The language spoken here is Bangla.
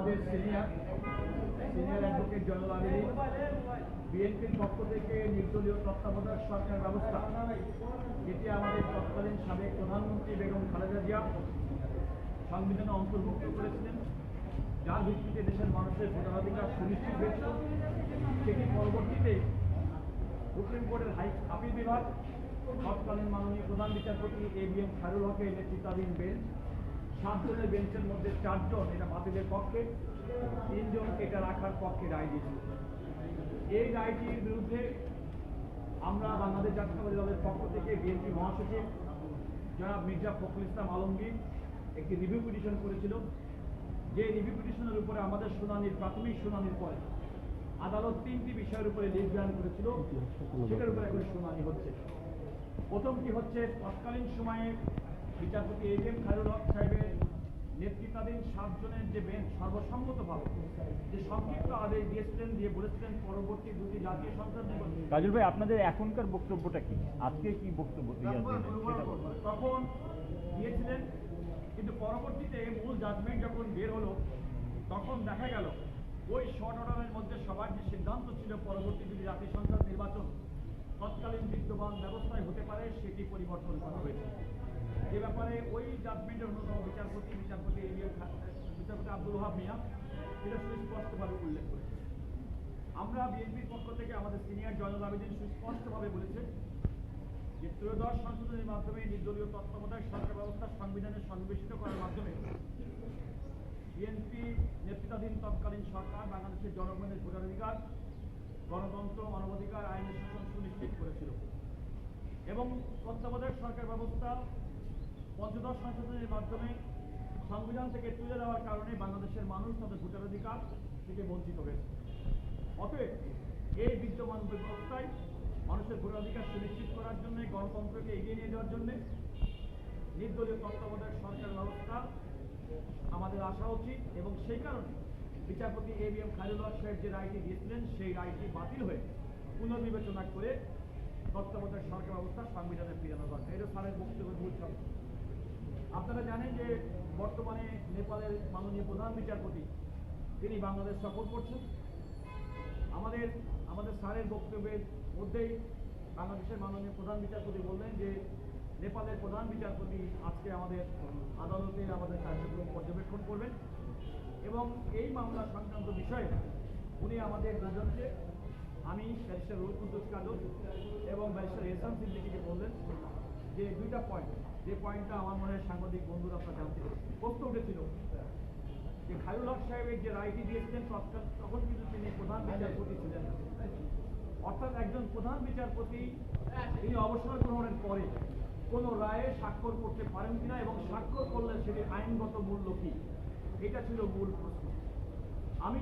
আমাদের সিনিয়র অ্যাডভোকেট জয়নুল আবেদীন বিএনপির পক্ষ থেকে নির্দলীয় তত্ত্বাবধায়ক সরকার ব্যবস্থা, যেটি আমাদের তৎকালীন সাবেক প্রধানমন্ত্রী বেগম খালেদা জিয়া সংবিধানে অন্তর্ভুক্ত করেছিলেন, যার ভিত্তিতে দেশের মানুষের ভোটাধিকার সুনিশ্চিত হয়েছিল, সেটি পরবর্তীতে সুপ্রিম কোর্টের আপিল বিভাগ তৎকালীন মাননীয় প্রধান বিচারপতি এবিএম খায়রুল হকের নেতৃত্বাধীন বেঞ্চ 7 জনের বেঞ্চের মধ্যে 4 জন এটা বাতিলের পক্ষে, 3 জন এটা রাখার পক্ষে রায় দিয়েছিল। এই রায়টির বিরুদ্ধে আমরা বাংলাদেশ জাতীয়তাবাদী দলের পক্ষ থেকে বিএনপি মহাসচিব জনাব মির্জা ফখরুল ইসলাম আলমগীর একটি রিভিউ পিটিশন করেছিল, যে রিভিউ পিটিশনের উপরে আমাদের প্রাথমিক শুনানির পরে আদালত 3টি বিষয়ের উপরে লিভ গ্রহণ করেছিল, সেটার উপরে এখন শুনানি হচ্ছে। প্রথমটি হচ্ছে তৎকালীন সময়ে বিচারপতি এবিএম খায়রুল হক সাহেবের নেতৃত্বাধীন 7 জনের যে বেঞ্চ সর্বসম্মতভাবে যে সংক্ষিপ্ত আদেশ দিয়েছিলেন, দিয়ে বলেছিলেন পরবর্তী 2টি জাতীয় সংসদ নির্বাচন। কাজল ভাই, আপনাদের এখনকার বক্তব্যটা কি? আজকে কি বক্তব্য তখন দিয়েছিলেন, কিন্তু পরবর্তীতে মূল জাজমেন্ট যখন বের হলো তখন দেখা গেল ওই শর্ট অর্ডারের মধ্যে সবার যে সিদ্ধান্ত ছিল পরবর্তী 2টি জাতীয় সংসদ নির্বাচন তৎকালীন বিদ্যমান ব্যবস্থায় হতে পারে, সেটি পরিবর্তন করা হয়েছে। যে ব্যাপারে ওই জাজমেন্টের অন্যতম বিচারপতি আব্দুল ওয়াহাব মিয়া এটা সুস্পষ্টভাবে উল্লেখ করেছে। আমরা বিএনপির পক্ষ থেকে আমাদের সিনিয়র জয়নুল আবেদীন সুস্পষ্টভাবে বলেছে যে ত্রয়োদশ সংশোধনীর মাধ্যমে নির্দলীয় তত্ত্বাবধায়ক সরকার ব্যবস্থা সংবিধানে সন্নিবেশিত করার মাধ্যমে বিএনপি নেতৃত্বাধীন তৎকালীন সরকার বাংলাদেশের জনগণের ভোটাধিকার, গণতন্ত্র, মানবাধিকার, আইনের শাসন সুনিশ্চিত করেছিল এবং তত্ত্বাবধায়ক সরকার ব্যবস্থা পঞ্চদশ সংশোধনীর মাধ্যমে সংবিধান থেকে তুলে দেওয়ার কারণে বাংলাদেশের মানুষ তাদের ভোটাধিকার থেকে বঞ্চিত হয়েছে। অতএব এই বিদ্যমান ব্যবস্থায় মানুষের ভোটাধিকার সুনিশ্চিত করার জন্য, গণতন্ত্রকে এগিয়ে নিয়ে যাওয়ার জন্য নির্দলীয় তত্ত্বাবধায়ক সরকার ব্যবস্থা আমাদের আসা উচিত এবং সেই কারণে বিচারপতি এবিএম খায়রুল হক সাহেব যে রায়টি দিয়েছিলেন সেই রায়টি বাতিল হয়ে পুনর্বিবেচনা করে তত্ত্বাবধায়ক সরকার ব্যবস্থা সংবিধানে ফিরানো দরকার। এটা স্যারের বক্তব্য মূল শব্দ। আপনারা জানেন যে বর্তমানে নেপালের মাননীয় প্রধান বিচারপতি তিনি বাংলাদেশ সফর করছেন। আমাদের স্যারের বক্তব্যের মধ্যেই বাংলাদেশের মাননীয় প্রধান বিচারপতি বললেন যে নেপালের প্রধান বিচারপতি আজকে আমাদের আদালতে আমাদের কার্যক্রম পর্যবেক্ষণ করবেন এবং এই মামলা সংক্রান্ত বিষয়ে উনি আমাদের দুজনকে, আমি ব্যারিস্টার রুহুল কুদ্দুস কাজল এবং ব্যারিস্টার এহসান সিদ্দিকীকে বললেন যে 2টা পয়েন্ট, যে পয়েন্টটা আমার মনে হয় সাংবাদিক বন্ধুরা আপনারা জানতে প্রশ্ন উঠেছিল যে খায়রুল হক সাহেবের যে রায়টি দিয়েছিলেন তখন কিন্তু তিনি প্রধান বিচারপতি ছিলেন, অর্থাৎ একজন প্রধান বিচারপতি তিনি অবসর গ্রহণের পরে কোন রায়ে স্বাক্ষর করতে পারেন কিনা এবং স্বাক্ষর করলে সেটি আইনগত মূল্য কি, এটা ছিল মূল প্রশ্ন। আমি